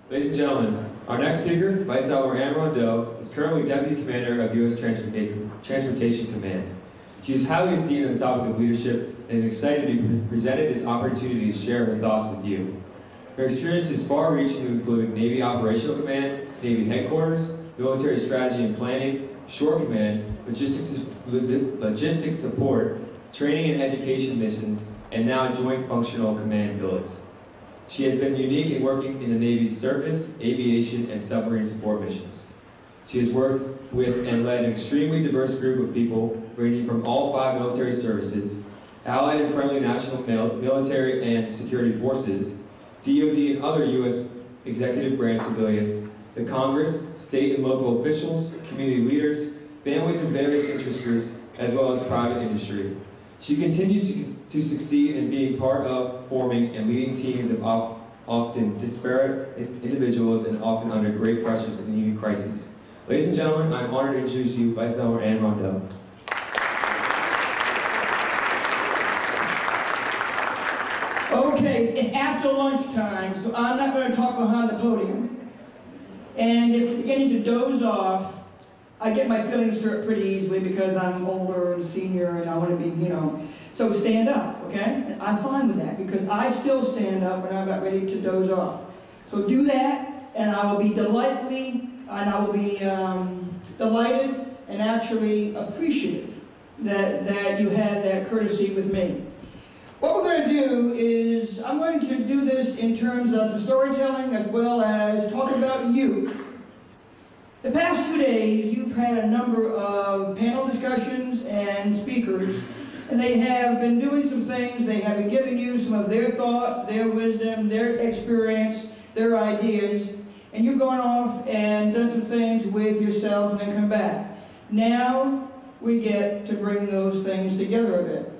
Ladies and gentlemen, our next speaker, Vice Admiral Ann Rondeau, is currently Deputy Commander of U.S. Transportation Command. She is highly esteemed on the topic of leadership and is excited to be presented this opportunity to share her thoughts with you. Her experience is far-reaching, including Navy Operational Command, Navy Headquarters, Military Strategy and Planning, Shore Command, logistics support, training and education missions, and now Joint Functional Command billets. She has been unique in working in the Navy's surface, aviation, and submarine support missions. She has worked with and led an extremely diverse group of people ranging from all 5 military services, allied and friendly national military and security forces, DoD and other U.S. executive branch civilians, the Congress, state and local officials, community leaders, families and various interest groups, as well as private industry. She continues to succeed in being part of, forming, and leading teams of often disparate individuals and often under great pressures and unique crises. Ladies and gentlemen, I'm honored to introduce you Vice Admiral Ann Rondeau. Okay, it's after lunchtime, so I'm not going to talk behind the podium. And if you're beginning to doze off, I get my feelings hurt pretty easily because I'm older and senior and I want to be, so stand up, okay? And I'm fine with that because I still stand up when I'm about ready to doze off. So do that, and I will be delighted and actually appreciative that you had that courtesy with me. What we're going to do is, I'm going to do this in terms of some storytelling as well as talk about you. The past 2 days, you've had a number of panel discussions and speakers, and they have been doing some things. They have been giving you some of their thoughts, their wisdom, their experience, their ideas, and you've gone off and done some things with yourselves and then come back. Now, we get to bring those things together a bit.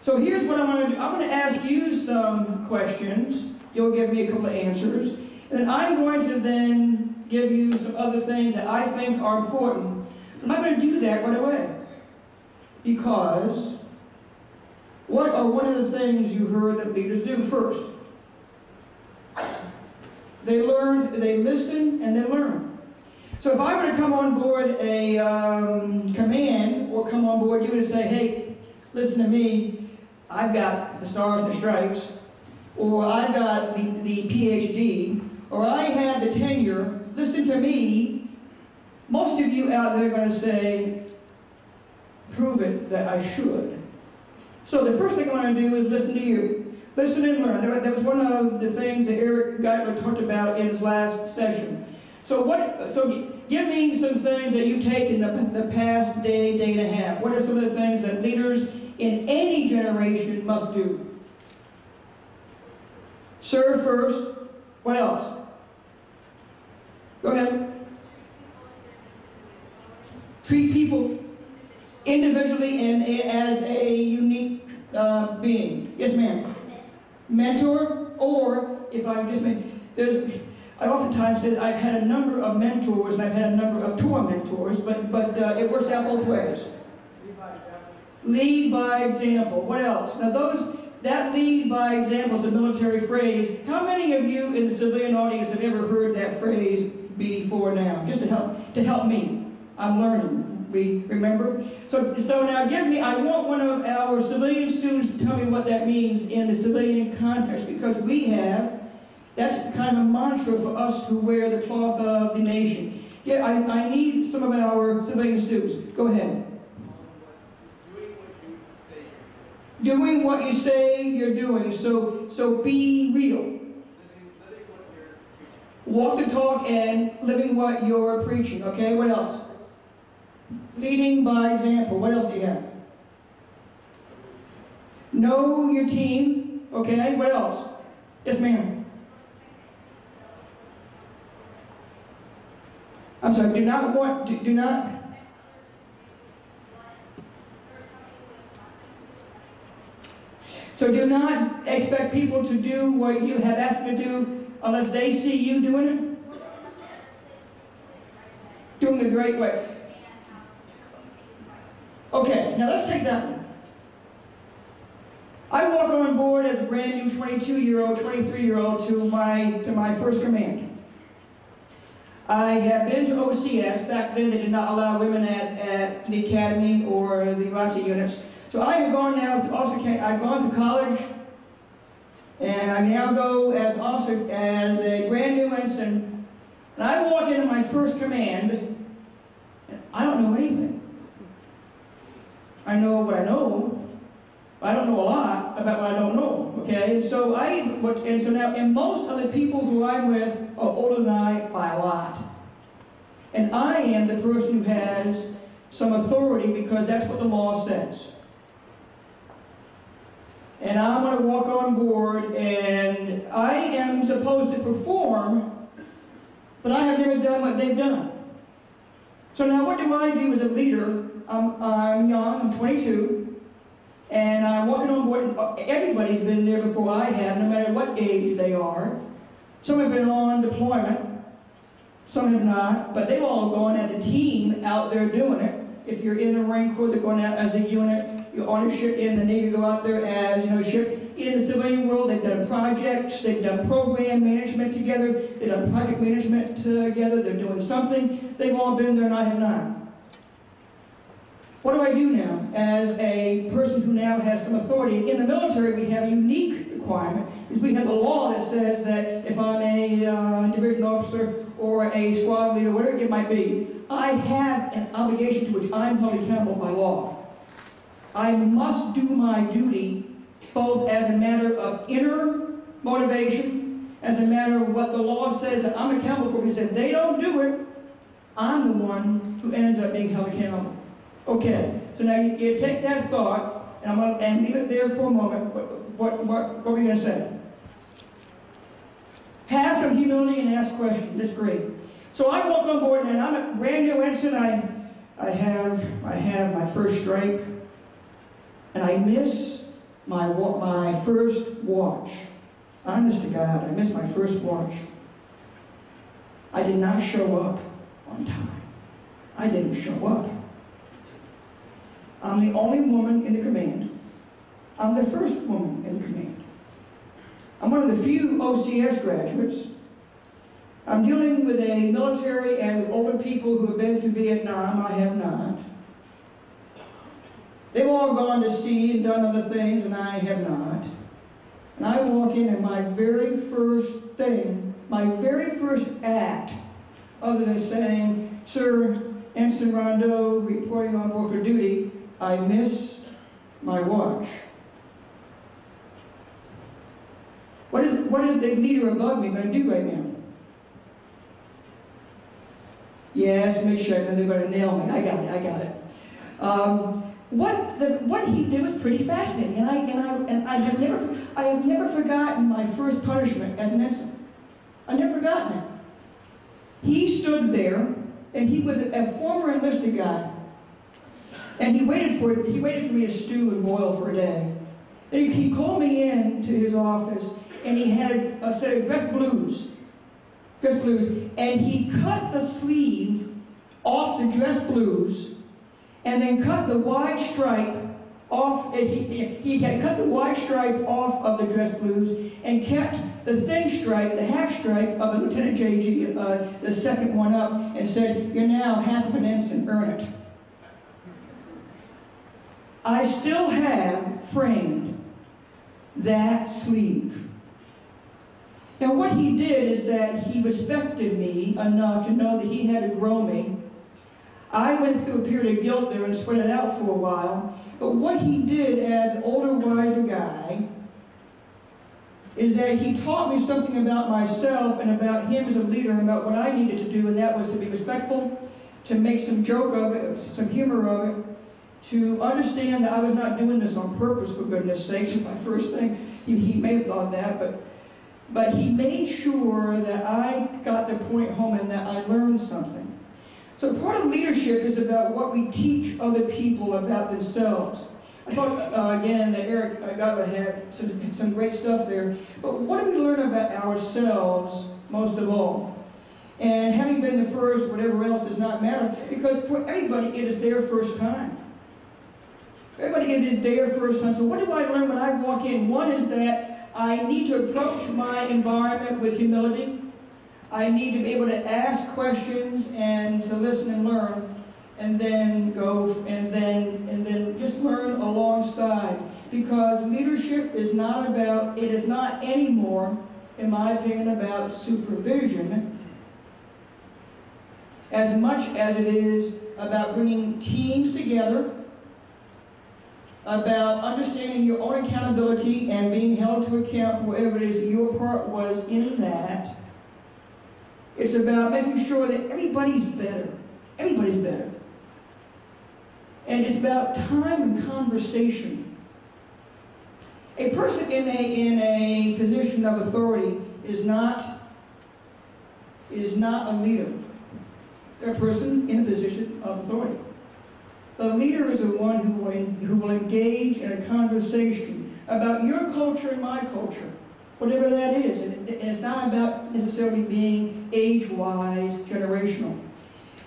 So here's what I'm going to do. I'm going to ask you some questions. You'll give me a couple of answers. And then I'm going to then give you some other things that I think are important. I'm not going to do that right away. Because what are one of the things you heard that leaders do first? They learn, they listen, and they learn. So if I were to come on board a command, or come on board you and say, hey, listen to me, I've got the stars and the stripes, or I've got the PhD, or I have the tenure, listen to me, most of you out there are going to say, prove it that I should. So the first thing I want to do is listen to you. Listen and learn. That was one of the things that Eric Geithler talked about in his last session. So give me some things that you take in the past day and a half. What are some of the things that leaders in any generation must do? Serve first. What else? Go ahead. Treat people individually and as a unique being. Yes, ma'am. Mentor, or if I just I oftentimes say that I've had a number of mentors and I've had a number of tour mentors, but it works out both ways. Lead by example. What else? Now that lead by example is a military phrase. How many of you in the civilian audience have ever heard that phrase before now? Just to help me. I'm learning. Remember? So now I want one of our civilian students to tell me what that means in the civilian context, because that's kind of a mantra for us who wear the cloth of the nation. Yeah, I need some of our civilian students. Go ahead. Doing what you say you're doing. So be real. Walk the talk and living what you're preaching. Okay, what else? Leading by example. What else do you have? Know your team. Okay, what else? Yes, ma'am. I'm sorry, do not. So do not expect people to do what you have asked them to do unless they see you doing it. Doing it the great way. Okay, now let's take that one. I walk on board as a brand new 22-year-old, 23-year-old to my first command. I have been to OCS. Back then they did not allow women at the academy or the ROTC units. So I have gone now to I've gone to college, and I now go as officer, as a brand new ensign, and I walk into my first command, and I don't know anything. I know what I know, but I don't know a lot about what I don't know, okay? So now, and most of the people who I'm with are older than I by a lot. And I am the person who has some authority because that's what the law says. And I'm going to walk on board, and I am supposed to perform, but I have never done what they've done. So now what do I do as a leader? I'm young, I'm 22, and I'm walking on board, and everybody's been there before I have, no matter what age they are. Some have been on deployment, some have not, but they've all gone as a team out there doing it. If you're in the Marine Corps, they're going out as a unit. You're on a ship in the Navy, go out there as, a ship. In the civilian world, they've done projects, they've done program management together, they've done project management together, they're doing something. They've all been there and I have not. What do I do now as a person who now has some authority? In the military, we have a unique requirement, because we have a law that says that if I'm a division officer or a squad leader, whatever it might be, I have an obligation to which I'm held accountable by law. I must do my duty both as a matter of inner motivation, as a matter of what the law says that I'm accountable for, because if they don't do it, I'm the one who ends up being held accountable. Okay, so now you take that thought, and I'm going to leave it there for a moment. What are we going to say? Have some humility and ask questions. That's great. So I walk on board, and I'm a brand new ensign. I have my first stripe, and I miss my first watch. Honest to God, I missed my first watch. I did not show up on time. I didn't show up. I'm the only woman in the command. I'm the first woman in the command. I'm one of the few OCS graduates. I'm dealing with a military and with older people who have been to Vietnam. I have not. They've all gone to sea and done other things, and I have not. And I walk in, and my very first thing, my very first act, other than saying, "Sir, Ensign Rondeau, reporting on board for duty," I miss my watch. What is the leader above me going to do right now? Yes, make sure, and they're going to nail me. I got it. What he did was pretty fascinating, and I have never forgotten my first punishment as an ensign. I've never forgotten it. He stood there, and he was a former enlisted guy, and he waited for me to stew and boil for a day. Then he called me in to his office, and he had a set of dress blues, and he cut the sleeve off the dress blues, and then cut the wide stripe off. He had cut the wide stripe off of the dress blues and kept the thin stripe, the half stripe of a Lieutenant JG, the second one up, and said, "You're now half of an ensign, earn it." I still have framed that sleeve. Now what he did is that he respected me enough to know that he had to grow me. I went through a period of guilt there and sweat it out for a while, but what he did as an older, wiser guy is that he taught me something about myself and about him as a leader and about what I needed to do, and that was to be respectful, to make some joke of it, some humor of it, to understand that I was not doing this on purpose, for goodness sakes. My first thing, he may have thought that, but he made sure that I got the point home and that I learned something. So part of leadership is about what we teach other people about themselves. I thought, again, that Eric Gottlieb had some great stuff there, but what do we learn about ourselves most of all? And having been the first, whatever else does not matter, because for everybody it is their first time. Everybody, it is their first time. So what do I learn when I walk in? One is that I need to approach my environment with humility. I need to be able to ask questions and to listen and learn, and then go and then just learn alongside. Because leadership is not about, it is not anymore, in my opinion, about supervision as much as it is about bringing teams together, about understanding your own accountability and being held to account for whatever it is your part was in that. It's about making sure that everybody's better. Everybody's better. And it's about time and conversation. A person in a position of authority is not a leader. A person in a position of authority. The leader is the one who will engage in a conversation about your culture and my culture, whatever that is. And it's not about necessarily being age-wise, generational.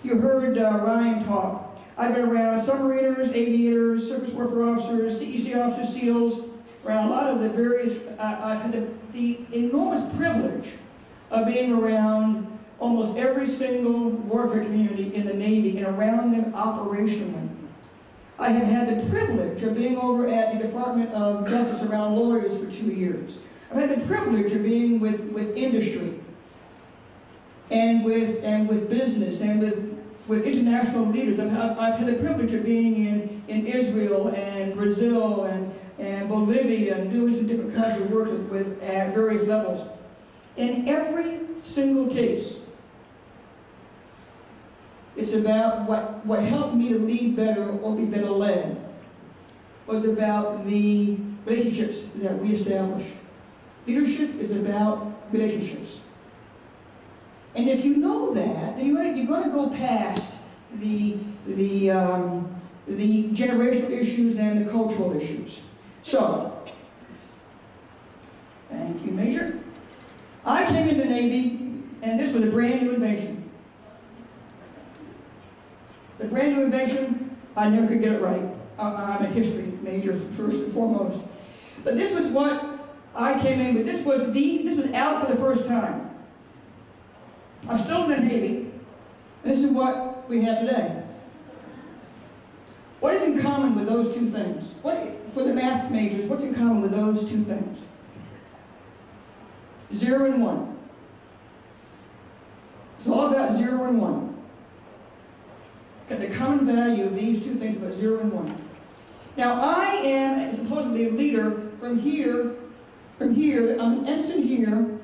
You heard Ryan talk. I've been around submariners, aviators, surface warfare officers, CEC officers, SEALs, around a lot of the various, I've had the enormous privilege of being around almost every single warfare community in the Navy and around them operationally. I have had the privilege of being over at the Department of Justice around lawyers for 2 years. I've had the privilege of being with industry and with business and with international leaders. I've had the privilege of being in Israel and Brazil and Bolivia and doing some different kinds of work with at various levels. In every single case, it's about what helped me to lead better or be better led was about the relationships that we established. Leadership is about relationships. And if you know that, then you're going to go past the generational issues and the cultural issues. So, thank you, Major. I came into the Navy, and this was a brand new invention. It's a brand new invention. I never could get it right. I'm a history major first and foremost. But this was what I came in with. This was out for the first time. I'm still in the Navy. This is what we have today. What is in common with those two things? For the math majors, what's in common with those two things? 0 and 1. It's all about 0 and 1. The common value of these two things about 0 and 1. Now I am supposedly a leader from here. I'm an ensign here.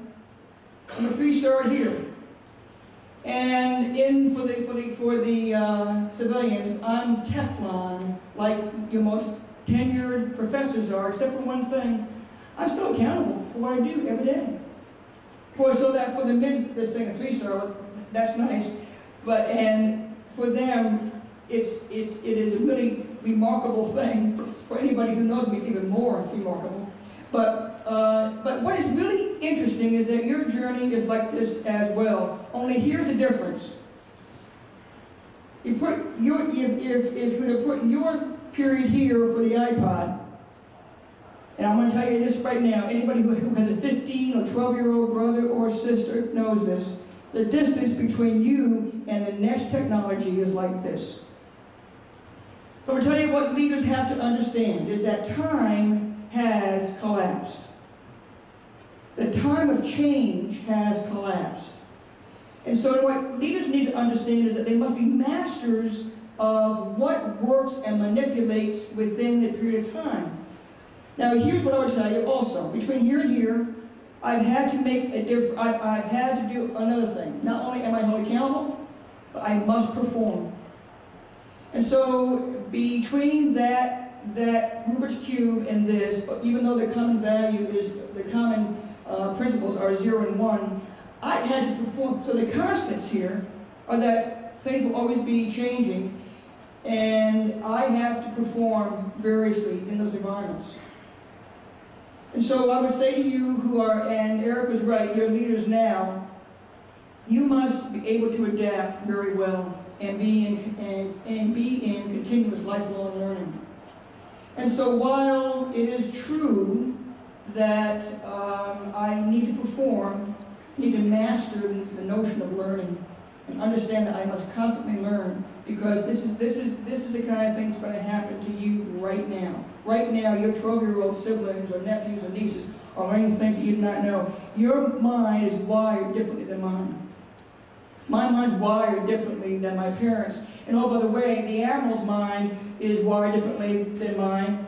I'm a 3-star here. And for the civilians, I'm Teflon, like your most tenured professors are, except for one thing. I'm still accountable for what I do every day. This thing, a 3-star, that's nice. And for them, it is a really remarkable thing. For anybody who knows me, it's even more remarkable. But what is really interesting is that your journey is like this as well. Only here's the difference. If you were to put your period here for the iPod, and I'm going to tell you this right now, anybody who has a 15 or 12-year-old brother or sister knows this. The distance between you and the next technology is like this. So I'm going to tell you what leaders have to understand is that time has collapsed. The time of change has collapsed. And so what leaders need to understand is that they must be masters of what works and manipulates within the period of time. Now here's what I would tell you also. Between here and here, I've had to make a difference. I've had to do another thing. Not only am I held accountable, but I must perform. And so between that Rubik's Cube and this, even though the common value is, the common principles are 0 and 1, I've had to perform. So the constants here are that things will always be changing, and I have to perform variously in those environments. And so I would say to you who are, and Eric was right, you're leaders now, you must be able to adapt very well and be in continuous lifelong learning. And so while it is true that I need to perform, I need to master the notion of learning and understand that I must constantly learn, because this is the kind of thing that's going to happen to you right now. Right now, your 12-year-old siblings or nephews or nieces are learning things that you do not know. Your mind is wired differently than mine. My mind's wired differently than my parents'. And oh, by the way, the Admiral's mind is wired differently than mine.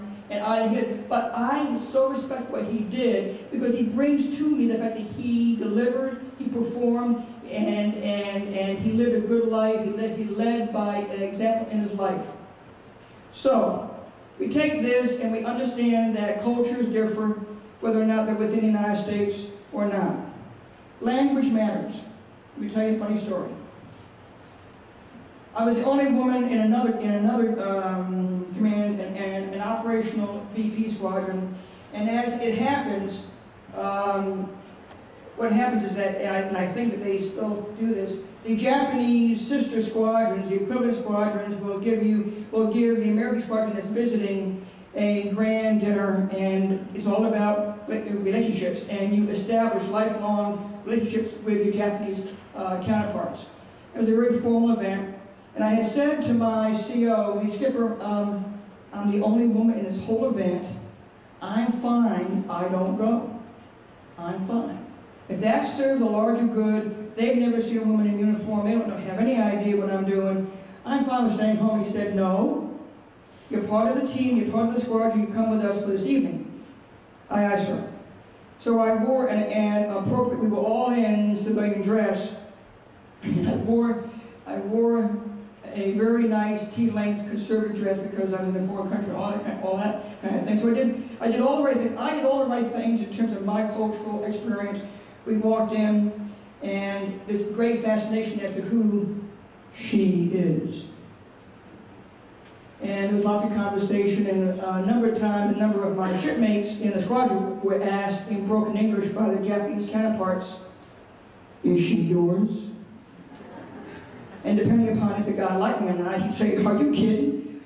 But I so respect what he did, because he brings to me the fact that he delivered, he performed, and he lived a good life. He led by an example in his life. So, we take this and we understand that cultures differ, whether or not they're within the United States or not. Language matters. Let me tell you a funny story. I was the only woman in another command, an operational VP squadron, and as it happens, what happens is that, and I think that they still do this, the Japanese sister squadrons, the equivalent squadrons, will give the American squadron that's visiting a grand dinner, and it's all about relationships, and you establish lifelong relationships with your Japanese counterparts. It was a very formal event. And I had said to my CO, hey Skipper, I'm the only woman in this whole event. I'm fine, I don't go. I'm fine. If that serves a larger good, they've never seen a woman in uniform, they don't have any idea what I'm doing, I'm fine with staying home. He said, no, you're part of the team, you're part of the squadron, you come with us for this evening. Aye, aye, sir. So I wore, and appropriately, we were all in civilian dress, and I wore a very nice T-length conservative dress because I was in a foreign country, all that kind of thing. So I did all the right things. I did all the right things in terms of my cultural experience. We walked in, and there's great fascination as to who she is. And there was lots of conversation, and a number of times, a number of my shipmates in the squadron were asked in broken English by their Japanese counterparts, "Is she yours?" And depending upon if the guy liked me or not, he'd say, "Are you kidding?"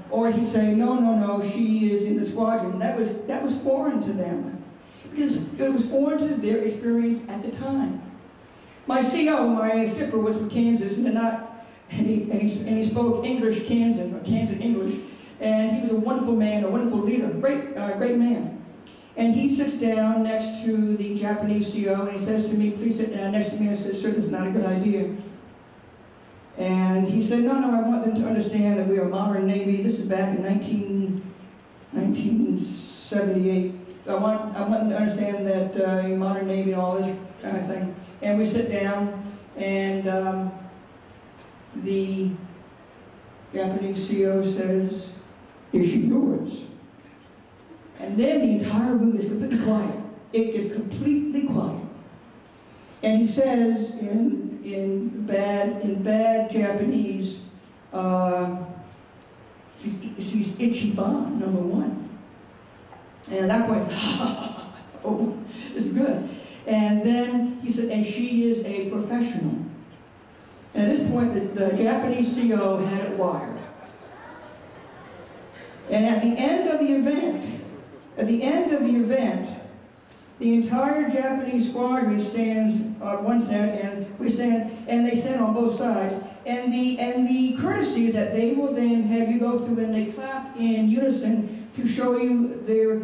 Or he'd say, no, she is in the squadron. That was foreign to them, because it was foreign to their experience at the time. My CO, my skipper, was from Kansas, and he spoke English, Kansan English, and he was a wonderful man, a wonderful leader, great man. And he sits down next to the Japanese CO, and he says to me, "Please sit down next to me." I said, "Sir, this is not a good idea." And he said, no, I want them to understand that we are a modern Navy. This is back in 1978. I want them to understand that you're a modern Navy and all this kind of thing. And we sit down, and the Japanese CO says, "Is she yours?" And then the entire room is completely quiet. It is completely quiet. And he says in bad Japanese, she's Ichiban, number one. And at that point, oh, this is good. And then he said, and she is a professional. And at this point, the Japanese CO had it wired. And at the end of the event, the entire Japanese squadron stands on one side, and we stand, and they stand on both sides. And the courtesies that they will then have you go through, and they clap in unison to show you their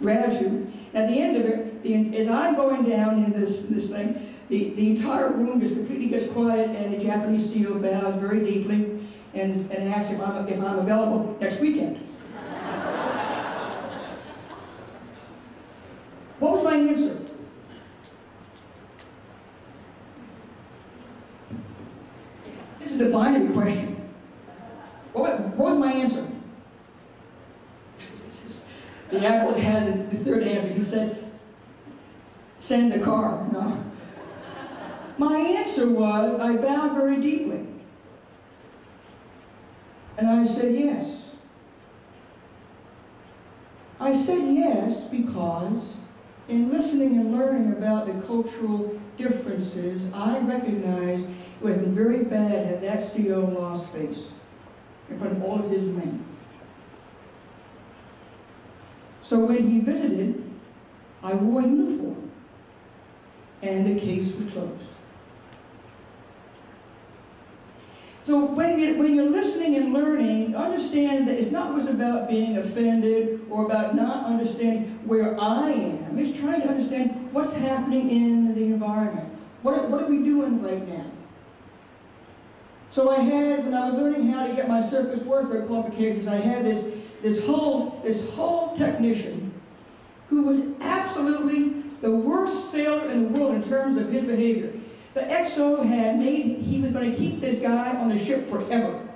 gratitude. At the end of it, as I'm going down in this thing, the entire room just completely gets quiet, and the Japanese CO bows very deeply and asks if I'm available next weekend. What was my answer? This is a binary question. What was my answer? The Admiral has the third answer. He said, "Send the car." No. My answer was, I bowed very deeply. And I said yes. I said yes because in listening and learning about the cultural differences, I recognized it would have been very bad had that CO lost face in front of all of his men. So when he visited, I wore a uniform. and the case was closed. So when you're listening and learning, understand that it's not always about being offended or about not understanding where I am. It's trying to understand what's happening in the environment. What are we doing right now? So when I was learning how to get my surface warfare qualifications, I had this whole technician who was absolutely the worst sailor in the world in terms of his behavior. The XO he was going to keep this guy on the ship forever.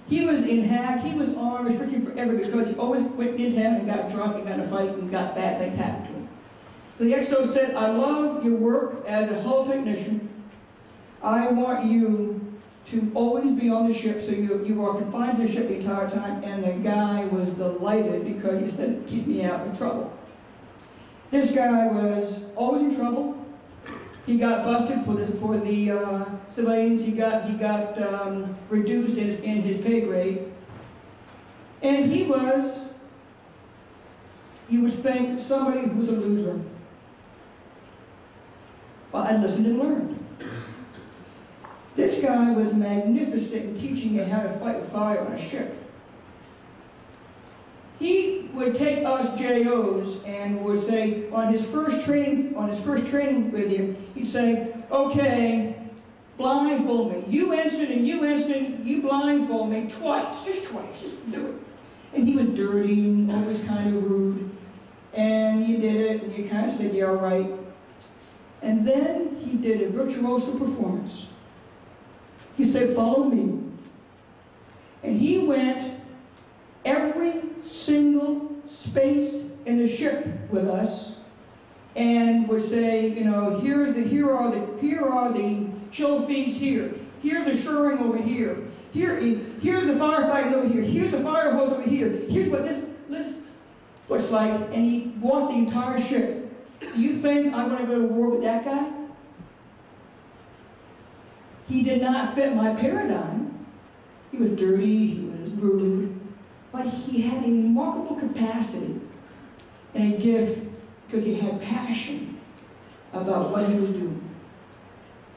He was in hack, he was on restriction forever because he always went into town and got drunk and got in a fight and got bad things happen to him. So the XO said, I love your work as a hull technician. I want you to always be on the ship, so you are confined to the ship the entire time. And the guy was delighted because he said, it keeps me out of trouble. This guy was always in trouble. He got busted for the civilians. He got reduced in his pay grade. And he was, you would think, somebody who's a loser. Well, I listened and learned. This guy was magnificent in teaching you how to fight with fire on a ship. He would take us JOs and would say, on his first training with you, he'd say, okay, blindfold me. You ensign and you ensign, you blindfold me twice, just do it. And he was dirty and always kind of rude. And you did it, and you kind of said, yeah, all right. And then he did a virtuoso performance. He said, follow me. And he went every single space in the ship with us and would say, you know, here are the chill feeds here. Here's a shoring over here. Here's a firefighting over here. Here's a fire hose over here. Here's what this looks like. And he walked the entire ship. Do you think I'm going to go to war with that guy? He did not fit my paradigm. He was dirty, he was rude, but he had a remarkable capacity and a gift because he had passion about what he was doing.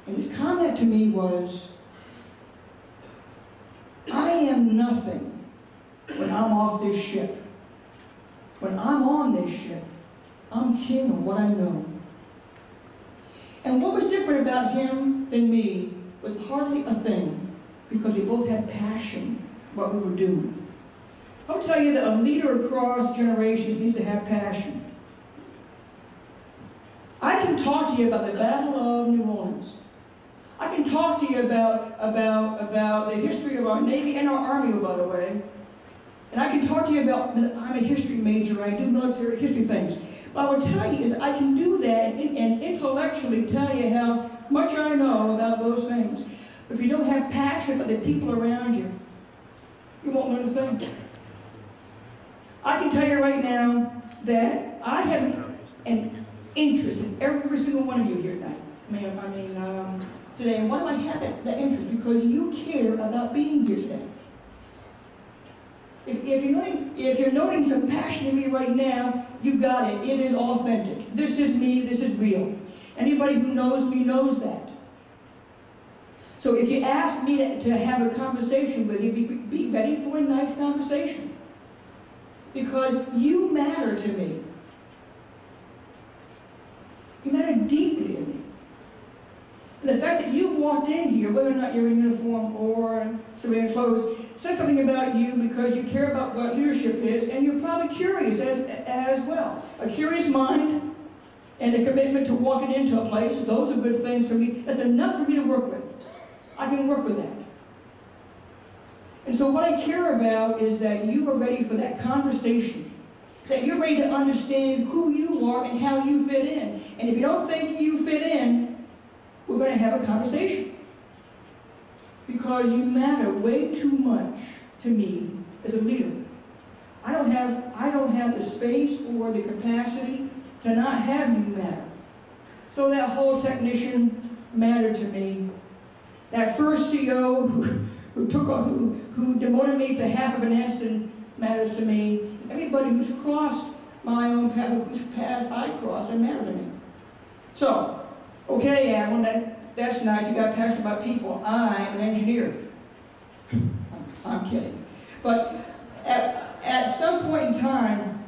And his comment to me was, I am nothing when I'm off this ship. When I'm on this ship, I'm king of what I know. And what was different about him than me was hardly a thing, because we both had passion what we were doing. I'll tell you that a leader across generations needs to have passion. I can talk to you about the Battle of New Orleans. I can talk to you about the history of our Navy and our Army, by the way. And I can talk to you about, I'm a history major, I do military history things. But what I will tell you is I can do that and intellectually tell you how much I know about those things. But if you don't have passion about the people around you, you won't learn a thing. I can tell you right now that I have an interest in every single one of you here tonight. Today. And why do I have that interest? Because you care about being here today. If you're noting some passion in me right now, you got it. It is authentic. This is me. This is real. Anybody who knows me knows that. So if you ask me to have a conversation with you, be ready for a nice conversation. Because you matter to me. You matter deeply to me. And the fact that you walked in here, whether or not you're in uniform or civilian clothes, says something about you because you care about what leadership is, and you're probably curious as well. A curious mind and a commitment to walking into a place, those are good things for me. That's enough for me to work with. I can work with that. And so what I care about is that you are ready for that conversation, that you're ready to understand who you are and how you fit in. And if you don't think you fit in, we're going to have a conversation. Because you matter way too much to me as a leader. I don't have the space or the capacity to not have you matter. So that whole technician mattered to me. That first CO who demoted me to half of an ensign matters to me. Everybody who's crossed my own path, whose paths I cross, they matter to me. So, Okay, Ann, that's nice. You got passion about people. I'm an engineer. I'm kidding. But at some point in time,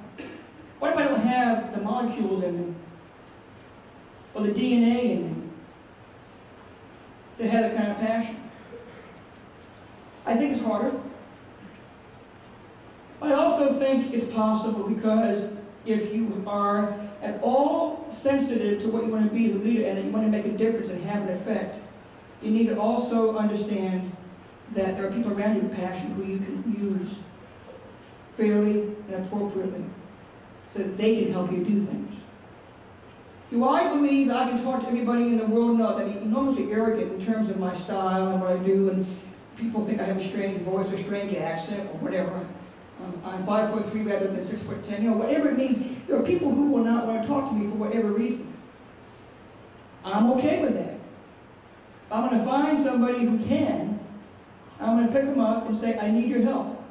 what if I don't have the molecules in me, or the DNA in me, to have that kind of passion? I think it's harder. But I also think it's possible, because if you are at all sensitive to what you want to be as a leader and that you want to make a difference and have an effect, you need to also understand that there are people around you with passion who you can use fairly and appropriately so that they can help you do things. Do I believe that I can talk to everybody in the world? No, that I'm enormously arrogant in terms of my style and what I do, and people think I have a strange voice or strange accent or whatever. I'm 5'3" rather than 6'10". You know, whatever it means, there are people who will not want to talk to me for whatever reason. I'm okay with that. I'm going to find somebody who can. I'm going to pick them up and say, I need your help.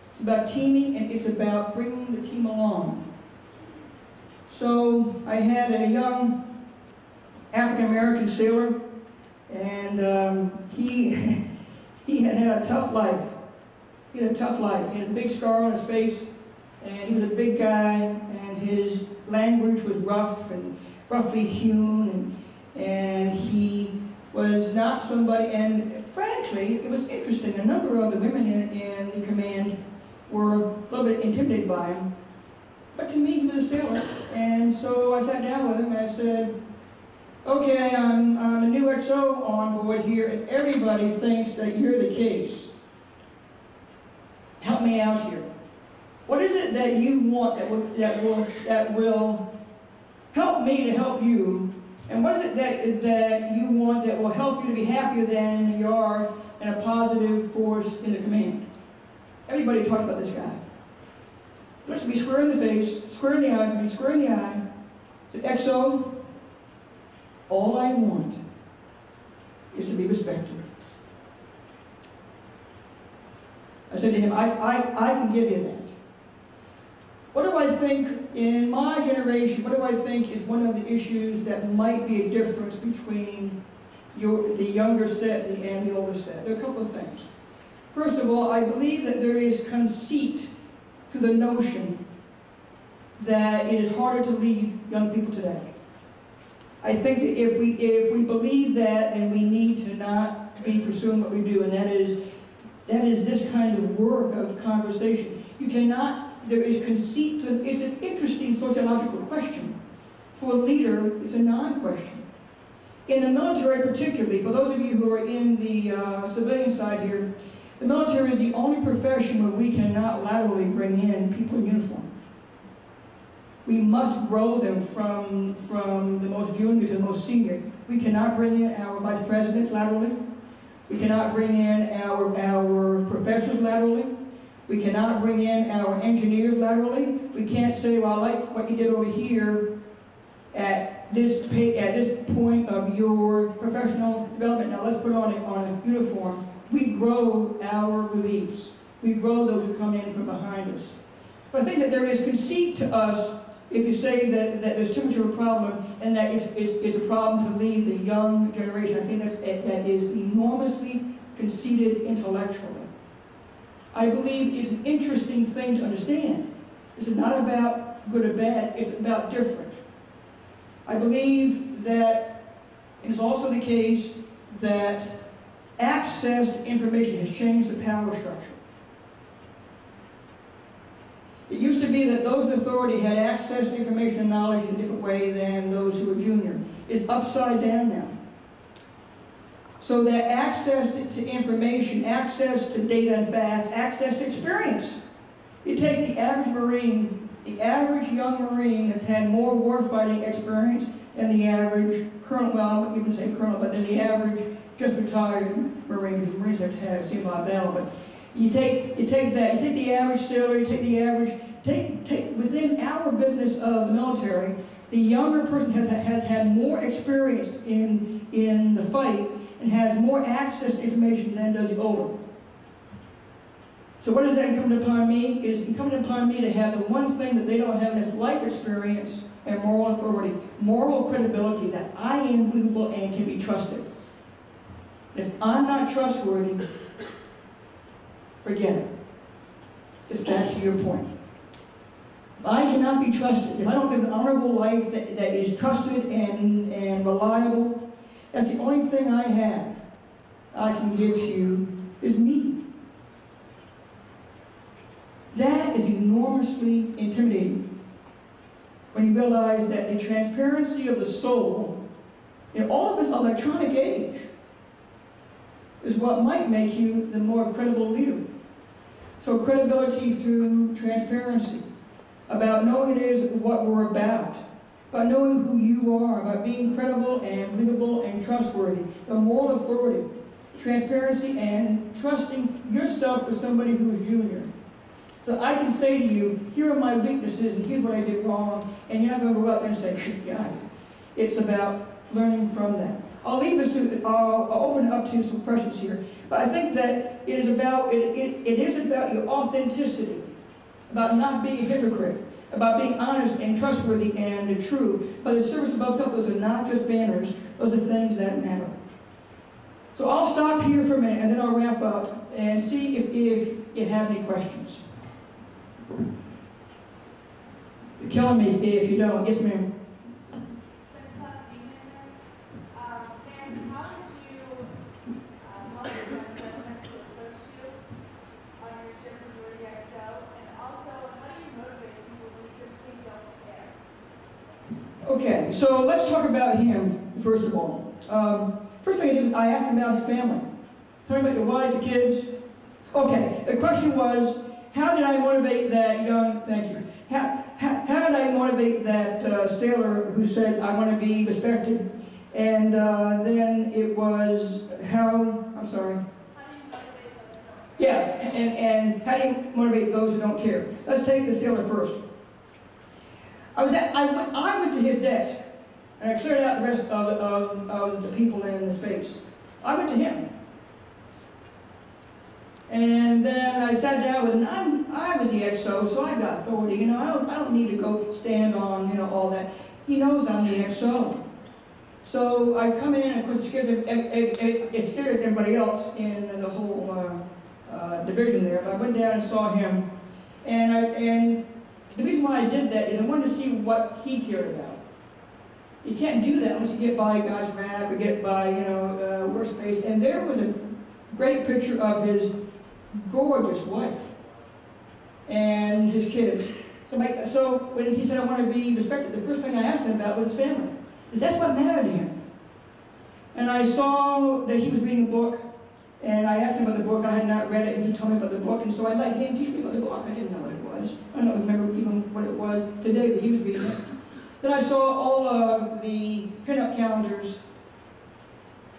It's about teaming, and it's about bringing the team along. So I had a young African-American sailor, and he had had a tough life. He had a tough life. He had a big scar on his face, and he was a big guy, and his language was rough and roughly hewn, and he was not somebody, and frankly, it was interesting. A number of the women in the command were a little bit intimidated by him, but to me, he was a sailor, and so I sat down with him and I said, okay, I'm a new XO on board here, and everybody thinks that you're the case. Help me out here. What is it that you want that will help me to help you? And what is it that you want that will help you to be happier than you are and a positive force in the command? Everybody talked about this guy. Let's be square in the face, square in the eyes, square in the eye. Said, XO, all I want is to be respected. I said to him, I can give you that. What do I think, in my generation, what do I think is one of the issues that might be a difference between the younger set and the older set? There are a couple of things. First of all, I believe that there is conceit to the notion that it is harder to lead young people today. I think that if we believe that, then we need to not be pursuing what we do, and that is this kind of work of conversation. You cannot, there is conceit to, it's an interesting sociological question. For a leader, it's a non-question. In the military particularly, for those of you who are in the civilian side here, the military is the only profession where we cannot laterally bring in people in uniform. We must grow them from the most junior to the most senior. We cannot bring in our vice presidents laterally. We cannot bring in our professors laterally. We cannot bring in our engineers laterally. We can't say, well, I like what you did over here at this point of your professional development. Now let's put on a uniform. We grow our reliefs. We grow those who come in from behind us. But I think that there is conceit to us if you say that there's too much of a problem and that it's a problem to lead the young generation. I think that is enormously conceited intellectually. I believe it's an interesting thing to understand. This is not about good or bad, it's about different. I believe that it is also the case that access to information has changed the power structure. It used to be that those in authority had access to information and knowledge in a different way than those who were junior. It's upside down now. So that access to information, access to data and facts, access to experience. You take the average Marine, the average young Marine has had more warfighting experience than the average colonel, well, I wouldn't even say colonel, but than the average just retired Marine, because Marines have had seen a lot of battle, but you take the average sailor, you take the average, take within our business of the military, the younger person has had more experience in the fight and has more access to information than does the older. So what is that incumbent upon me? It is incumbent upon me to have the one thing that they don't have, and that's life experience and moral authority, moral credibility, that I am believable and can be trusted. If I'm not trustworthy, forget it. It's back to your point. If I cannot be trusted, if I don't live an honorable life that is trusted and reliable, that's the only thing I have I can give to you is me. That is enormously intimidating when you realize that the transparency of the soul in all of this electronic age is what might make you the more credible leader. So credibility through transparency, about knowing it is what we're about knowing who you are, about being credible and believable and trustworthy, the moral authority, transparency, and trusting yourself with somebody who is junior. So I can say to you, here are my weaknesses and here's what I did wrong, and you're not going to go out there and say, God. It's about learning from that. I'll leave this to, I'll open it up to some questions here, but I think that it is about your authenticity, about not being a hypocrite, about being honest and trustworthy and true. But the service above self, those are not just banners, those are things that matter. So I'll stop here for a minute and then I'll wrap up and see if you have any questions. You're killing me if you don't. Yes, ma'am. Okay, so let's talk about him, first of all. First thing I did was I asked him about his family. Tell me about your wife, your kids. Okay, the question was, how did I motivate that young, thank you, how did I motivate that sailor who said, I want to be respected? And then it was how, I'm sorry. How do you motivate those who don't care? Yeah, and how do you motivate those who don't care? Let's take the sailor first. I went to his desk, and I cleared out the rest of the people in the space. I went to him. And then I sat down with him. I was the XO, so I got authority. You know, I don't need to go stand on, you know, all that. He knows I'm the XO. So I come in, and of course it scares everybody else in the whole division there. But I went down and saw him, and the reason why I did that is I wanted to see what he cared about. You can't do that unless you get by God's map or get by, you know, workspace. And there was a great picture of his gorgeous wife and his kids. So when he said, I want to be respected, the first thing I asked him about was his family. Because that's what mattered to him. And I saw that he was reading a book, and I asked him about the book. I had not read it, and he told me about the book, and so I let him teach me about the book. I didn't know what it was. I don't remember even what it was today, but he was reading it. Then I saw all of the pinup calendars.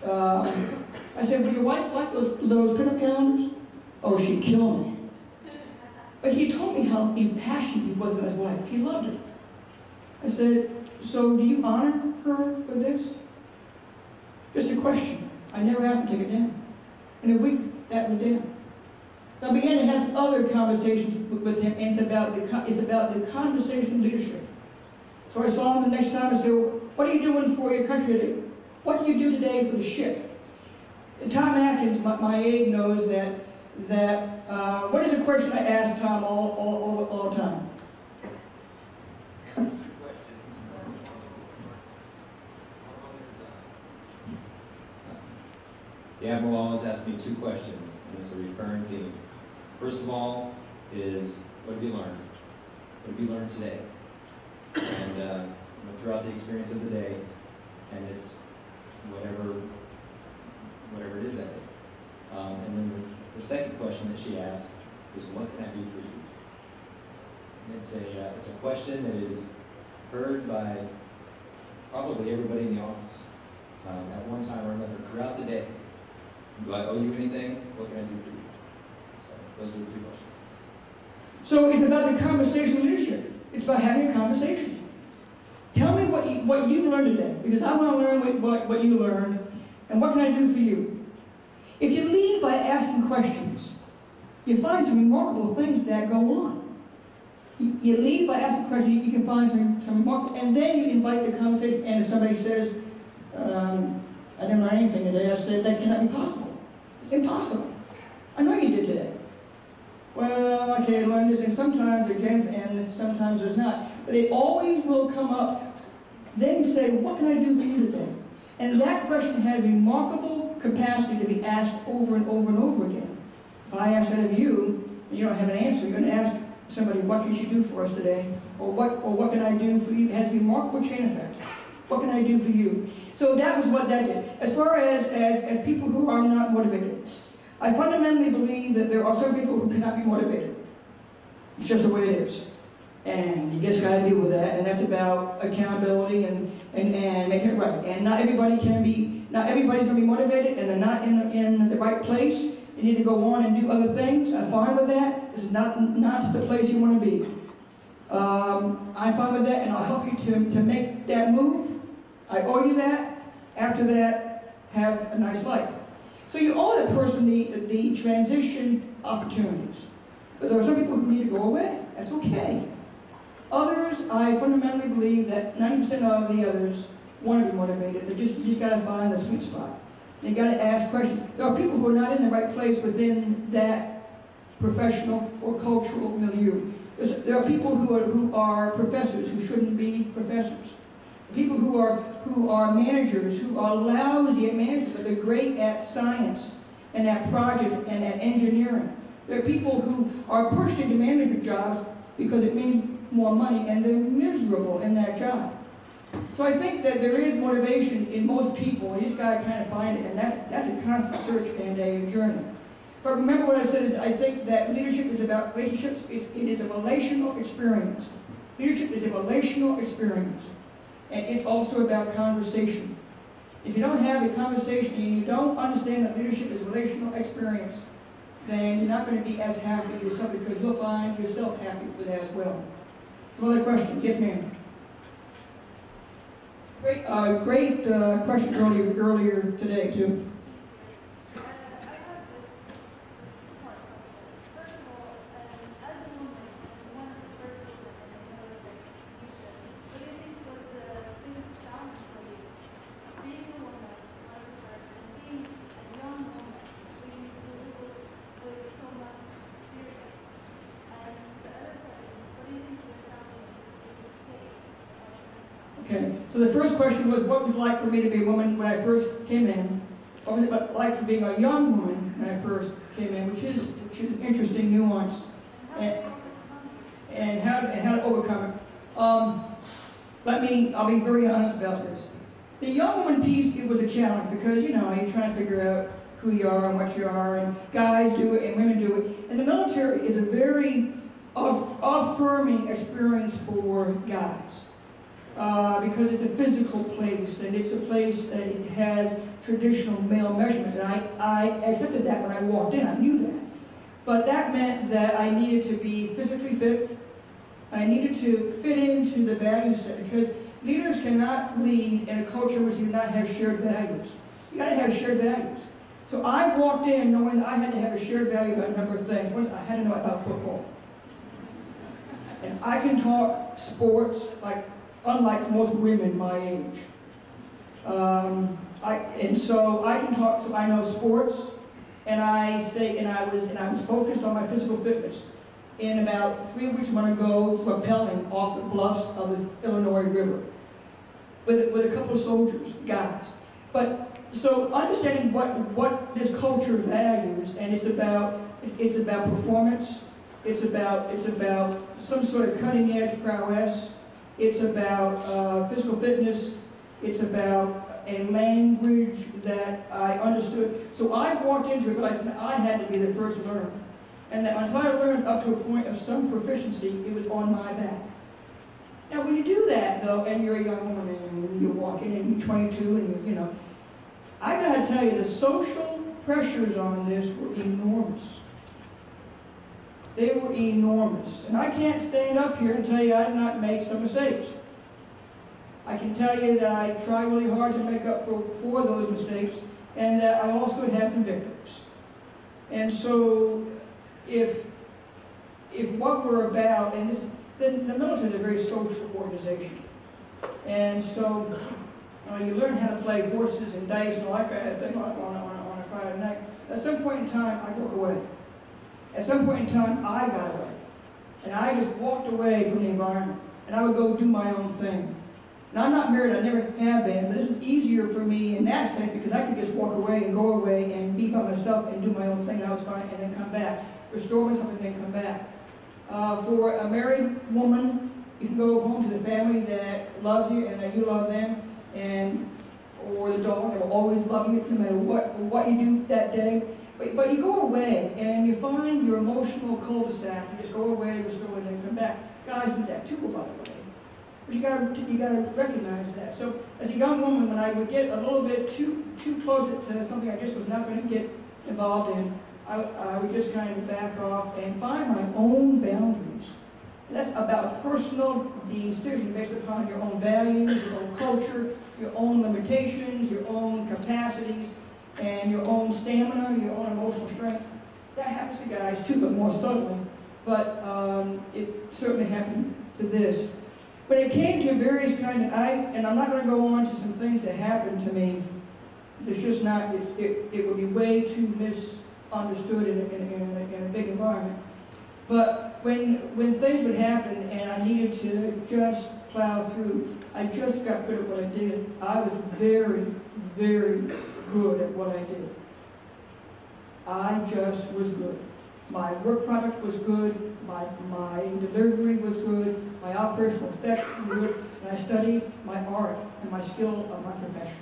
I said, would your wife like those pinup calendars? Oh, she'd kill me. But he told me how impassioned he was with his wife. He loved it. I said, so do you honor her with this? Just a question. I never asked him to take it down. In a week, that was down. So I began to have other conversations with him, and it's about the conversational leadership. So I saw him the next time and said, well, what are you doing for your country today? What do you do today for the ship? And Tom Atkins, my aide, knows that what is a question I ask Tom all the time? The Admiral always asks me two questions, and it's a recurring theme. First of all is, what have you learned? What have you learned today? And throughout the experience of the day, and it's whatever it is that day. And then the second question that she asked is, what can I do for you? And it's a question that is heard by probably everybody in the office at one time or another throughout the day. Do I owe you anything? What can I do for you? So those are the two questions. So it's about the conversational leadership. It's about having a conversation. Tell me what you learned today, because I want to learn what you learned, and what can I do for you? If you lead by asking questions, you find some remarkable things that go on. You leave by asking a question, you can find some remarkable, and then you invite the conversation, and if somebody says, I didn't learn anything today, I said, that cannot be possible. It's impossible. I know you did today. Well, okay, I learned this, and sometimes there's James, and sometimes there's not. But it always will come up. Then you say, what can I do for you today? And that question has remarkable capacity to be asked over and over and over again. If I ask that of you, and you don't have an answer, you're going to ask somebody, what can you do for us today? Or what can I do for you? It has a remarkable chain effect. What can I do for you? So that was what that did. As far as people who are not motivated, I fundamentally believe that there are some people who cannot be motivated. It's just the way it is. And you just got to deal with that, and that's about accountability and making it right. And not everybody's going to be motivated, and they're not in the right place. You need to go on and do other things. I'm fine with that. This is not the place you want to be. I'm fine with that, and I'll help you to make that move. I owe you that. After that, have a nice life. So you owe that person the transition opportunities. But there are some people who need to go away. That's okay. Others, I fundamentally believe that 90% of the others want to be motivated. You just got to find the sweet spot. You got to ask questions. There are people who are not in the right place within that professional or cultural milieu. There are people who are professors who shouldn't be professors. People who are managers, who are lousy at management, but they're great at science and at projects and at engineering. There are people who are pushed into management jobs because it means more money, and they're miserable in that job. So I think that there is motivation in most people. You just got to kind of find it, and that's a constant search and a journey. But remember what I said is I think that leadership is about relationships. It is a relational experience. Leadership is a relational experience. And it's also about conversation. If you don't have a conversation and you don't understand that leadership is a relational experience, then you're not going to be as happy with yourself, because you'll find yourself happy with that as well. Some other questions? Yes, ma'am. Great question earlier today, too. Okay, so the first question was, what was it like for me to be a woman when I first came in? What was it like for being a young woman when I first came in, which is an interesting nuance, and how to overcome it. I'll be very honest about this. The young woman piece, it was a challenge, because you're trying to figure out who you are and what you are, and guys do it and women do it. And the military is a very affirming experience for guys. Because it's a physical place, and it's a place that it has traditional male measurements, and I accepted that when I walked in. I knew that. But that meant that I needed to be physically fit. I needed to fit into the value set, because leaders cannot lead in a culture which do not have shared values. You got to have shared values. So I walked in knowing that I had to have a shared value about a number of things. One, I had to know about football. And I can talk sports unlike most women my age. So I can talk, so I know sports, and I was focused on my physical fitness. In about 3 weeks, I'm going to go rappelling off the bluffs of the Illinois River with a couple of soldiers, guys. But so understanding what this culture values, and it's about performance. It's about some sort of cutting edge prowess. It's about physical fitness. It's about a language that I understood. So I walked into it realizing that I had to be the first learner. And that until I learned up to a point of some proficiency, it was on my back. Now when you do that, though, and you're a young woman, and you're walking, and you're 22, and I gotta tell you, the social pressures on this were enormous. They were enormous. And I can't stand up here and tell you I did not make some mistakes. I can tell you that I tried really hard to make up for those mistakes, and that I also had some victories. And so if what we're about, and this, the military is a very social organization, and so you learn how to play horses and dice and all that kind of thing on a Friday night. At some point in time, I broke away. At some point in time, I got away. And I just walked away from the environment. And I would go do my own thing. Now, I'm not married, I never have been, but this is easier for me in that sense because I could just walk away and go away and be by myself and do my own thing. And I was fine, and then come back. Restore myself and then come back. For a married woman, you can go home to the family that loves you and that you love them, or the dog that will always love you no matter what you do that day. But you go away and you find your emotional cul-de-sac. You just go away, restore, and then come back. Guys do that too, by the way. But you gotta recognize that. So as a young woman, when I would get a little bit too close to something I just was not going to get involved in, I would just kind of back off and find my own boundaries. And that's about personal decision based upon your own values, your own culture, your own limitations, your own capacities, and your own stamina, your own emotional strength. That happens to guys too, but more subtly. But it certainly happened to this. But it came to various kinds of, and I'm not going to go on to some things that happened to me. It's just not, it would be way too misunderstood in a big environment. But when things would happen and I needed to just plow through, I just got good at what I did. I was very, very good at what I did. I just was good. My work product was good, my delivery was good, my operational effects were good, and I studied my art and my skill of my profession.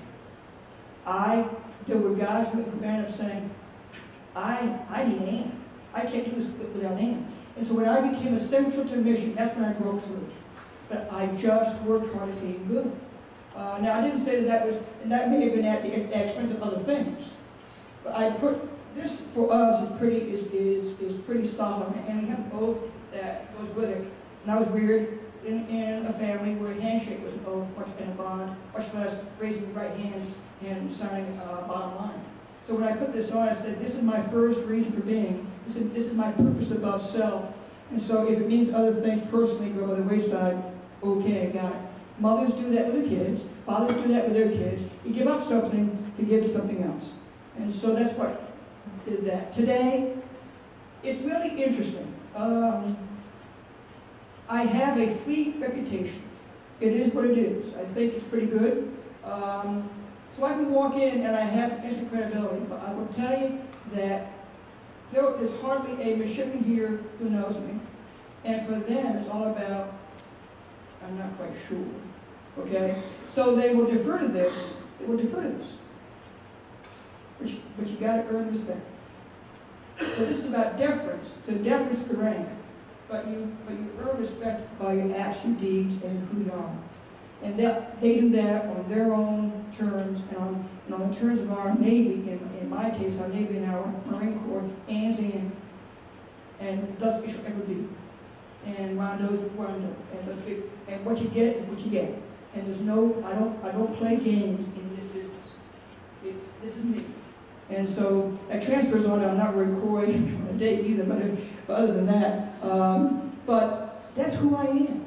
There were guys who ended up saying, I need Ann. I can't do this without Ann. And so when I became essential to mission, that's when I broke through. But I just worked hard at being good. Now I didn't say that may have been at the expense of other things, but I put this for us is pretty solid, and we have an oath that goes with it. And I was reared in a family where a handshake was an oath, much in a bond, much less raising the right hand and signing a bottom line. So when I put this on, I said, this is my first reason for being. This is my purpose above self. And so if it means other things personally go by the wayside, okay, I got it. Mothers do that with their kids. Fathers do that with their kids. You give up something to give to something else. And so that's what did that. Today, it's really interesting. I have a fleet reputation. It is what it is. I think it's pretty good. So I can walk in and I have instant credibility, but I will tell you that there is hardly a midshipman here who knows me. And for them, it's all about, I'm not quite sure. Okay? So they will defer to this. They will defer to this. But you got to earn respect. So this is about deference, to deference to rank. But you earn respect by your acts, your deeds, and who you are. And they do that on their own terms, and on the terms of our Navy, in my case, our Navy and our Marine Corps, Ann's Ann, and thus it shall ever be. And Rondeau's Rondeau. And what you get is what you get. And there's no, I don't play games in this business. This is me. And so that transfers on. I'm not very coy on a date either, but other than that, but that's who I am.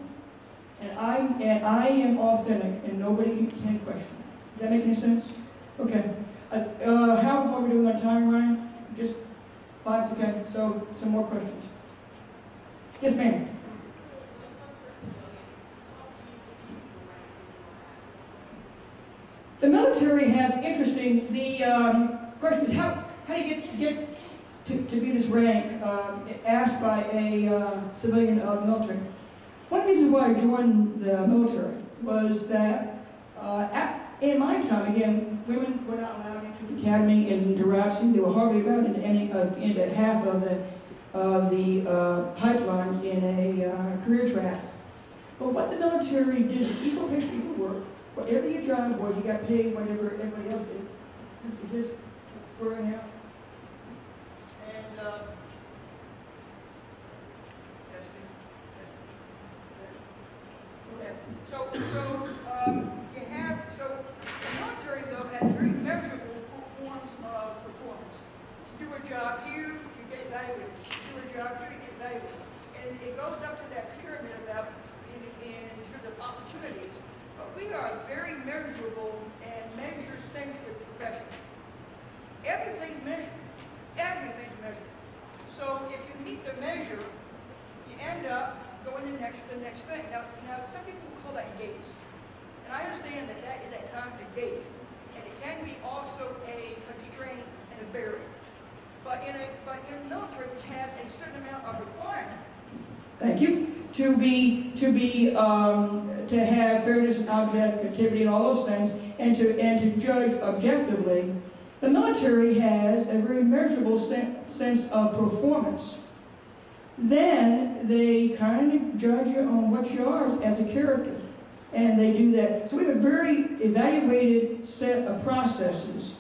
And I am authentic, and nobody can question it. Does that make any sense? Okay. How are we doing on time, Ryan? Just 5? Okay. So some more questions. Yes, ma'am. The military has interesting. The question is how do you get to be this rank? Asked by a civilian of the military. One reason why I joined the military was that in my time, again, women were not allowed into the academy in Tarazzi. They were hardly allowed into half of the pipelines in a career track. But what the military did is equal pay for equal work. Whatever your job was, you got paid whatever everybody else did. Is this working out? And so the military though has very measurable forms of performance. You do a job here, you get evaluated. You do a opportunity is valuable. And it goes up to that pyramid about in terms of opportunities. But we are a very measurable and measure-centric profession. Everything's measured. Everything's measured. So if you meet the measure, you end up going to the next thing. Now some people call that gates. And I understand that that is at times a gate. And it can be also a constraint and a barrier. But in the military, which has a certain amount of requirement, thank you, to have fairness and objectivity and all those things, and to judge objectively, the military has a very measurable sense of performance. Then they kind of judge you on what you are as a character, and they do that. So we have a very evaluated set of processes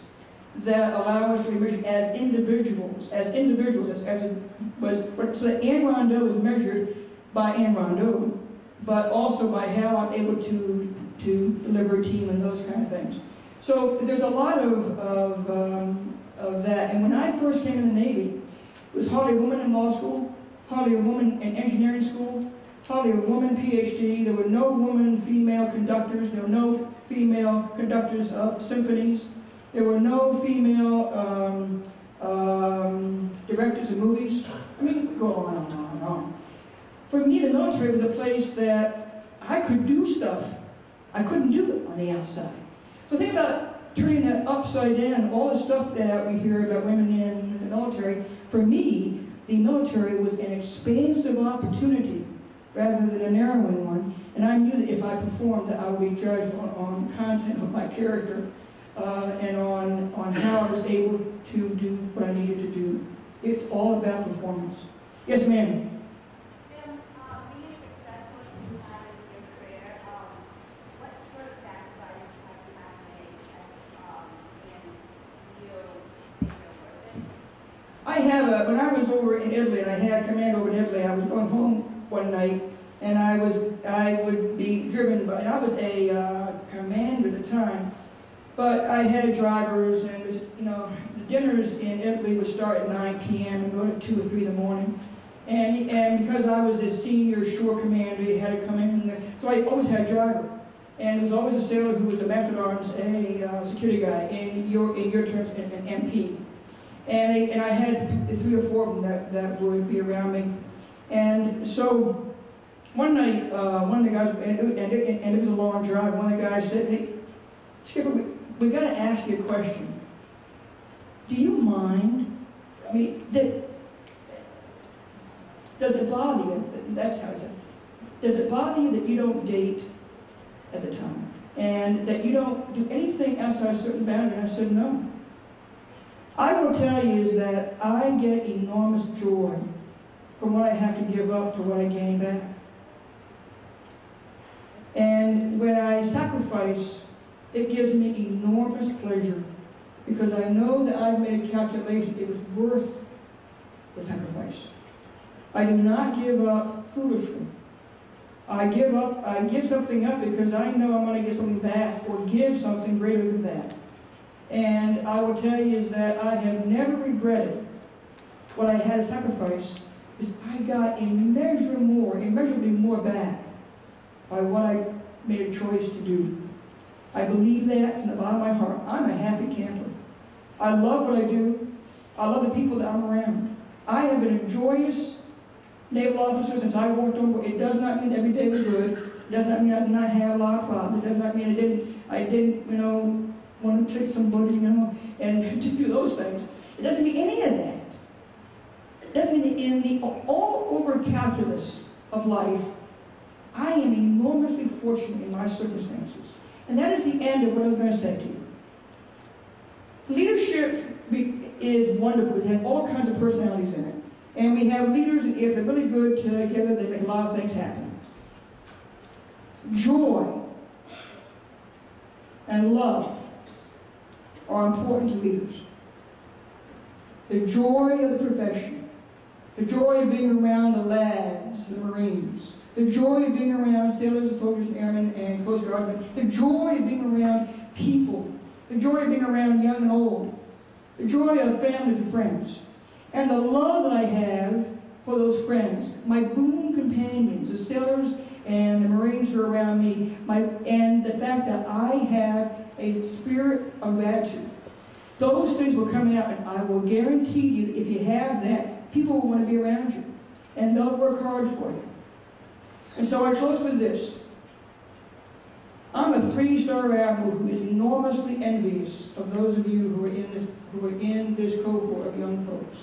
that allow us to be measured as individuals, so that Ann Rondeau is measured by Ann Rondeau, but also by how I'm able to deliver a team and those kind of things. So there's a lot of that. And when I first came in the Navy, there was hardly a woman in law school, hardly a woman in engineering school, hardly a woman PhD. There were no female conductors. There were no female conductors of symphonies. There were no female directors of movies. I mean, we could go on and on and on. For me, the military was a place that I could do stuff I couldn't do it on the outside. So think about turning that upside down, all the stuff that we hear about women in the military. For me, the military was an expansive opportunity rather than a narrowing one. And I knew that if I performed, that I would be judged on the content of my character and on how I was able to do what I needed to do. It's all about performance. Yes, ma'am. When I was over in Italy, and I had command over in Italy, I was going home one night, and I would be driven by, and I was a commander at the time, but I had drivers, and it was, the dinners in Italy would start at 9 p.m. and go to 2 or 3 in the morning, and because I was a senior shore commander, you had to come in there, so I always had a driver, and it was always a sailor who was a master at arms, a security guy, in your terms, an MP. And I had 3 or 4 of them that would be around me. And so one night, one of the guys, and it was a long drive, one of the guys said, "Hey, Skipper, we got to ask you a question. Do you mind? I mean, does it bother you?" That's how I said. "Does it bother you that you don't date at the time? And that you don't do anything outside a certain boundary?" And I said, "No. I will tell you is that I get enormous joy from what I have to give up to what I gain back. And when I sacrifice, it gives me enormous pleasure because I know that I've made a calculation. It was worth the sacrifice. I do not give up foolishly. I give something up because I know I'm going to get something back or give something greater than that. And I will tell you is that I have never regretted what I had to sacrifice, because I got immeasurably more back by what I made a choice to do. I believe that from the bottom of my heart. I'm a happy camper. I love what I do. I love the people that I'm around. I have been a joyous naval officer since I walked on board. It does not mean every day was good. It does not mean I did not have a lot of problems. It does not mean I didn't want to trick somebody, and to do those things. It doesn't mean any of that. It doesn't mean in the all-over calculus of life, I am enormously fortunate in my circumstances. And that is the end of what I was going to say to you. Leadership is wonderful. It has all kinds of personalities in it. And we have leaders, and if they're really good together, they make a lot of things happen. Joy and love are important to leaders. The joy of the profession, the joy of being around the lads, the Marines, the joy of being around sailors and soldiers and airmen and Coast Guardsmen, the joy of being around people, the joy of being around young and old, the joy of families and friends, and the love that I have for those friends, my boon companions, the sailors and the Marines who are around me, and the fact that I have a spirit of gratitude. Those things will come out, and I will guarantee you that if you have that, people will want to be around you, and they'll work hard for you. And so I close with this. I'm a 3-star admiral who is enormously envious of those of you who are in this cohort of young folks.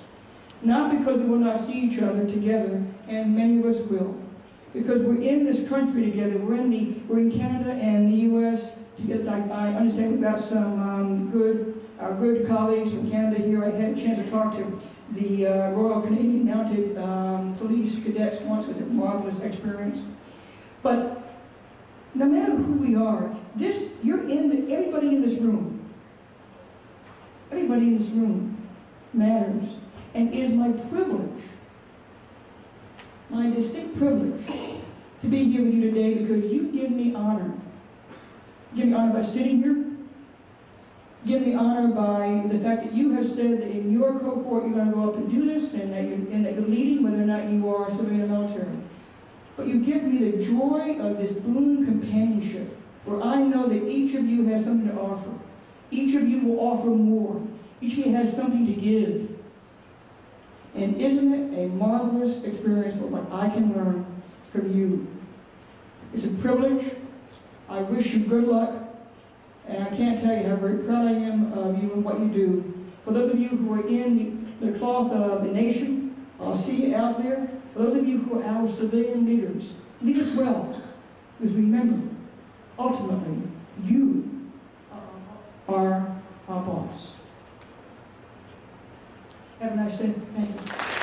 Not because we will not see each other together, and many of us will, because we're in this country together. We're in Canada and the U.S. together. I understand we've got some good colleagues from Canada here. I had a chance to talk to the Royal Canadian Mounted Police cadets once. It was a marvelous experience. But no matter who we are, everybody in this room, everybody in this room matters, and it is my privilege, my distinct privilege, to be here with you today because you give me honor. You give me honor by sitting here. You give me honor by the fact that you have said that in your cohort you're going to go up and do this, and that you're leading, whether or not you are serving in the military. But you give me the joy of this boon companionship, where I know that each of you has something to offer. Each of you will offer more. Each of you has something to give. And isn't it a marvelous experience for what I can learn from you? It's a privilege. I wish you good luck. And I can't tell you how very proud I am of you and what you do. For those of you who are in the cloth of the nation, I'll see you out there. For those of you who are our civilian leaders, lead us well. Because remember, ultimately, you are our boss. Have a nice day. Thank you.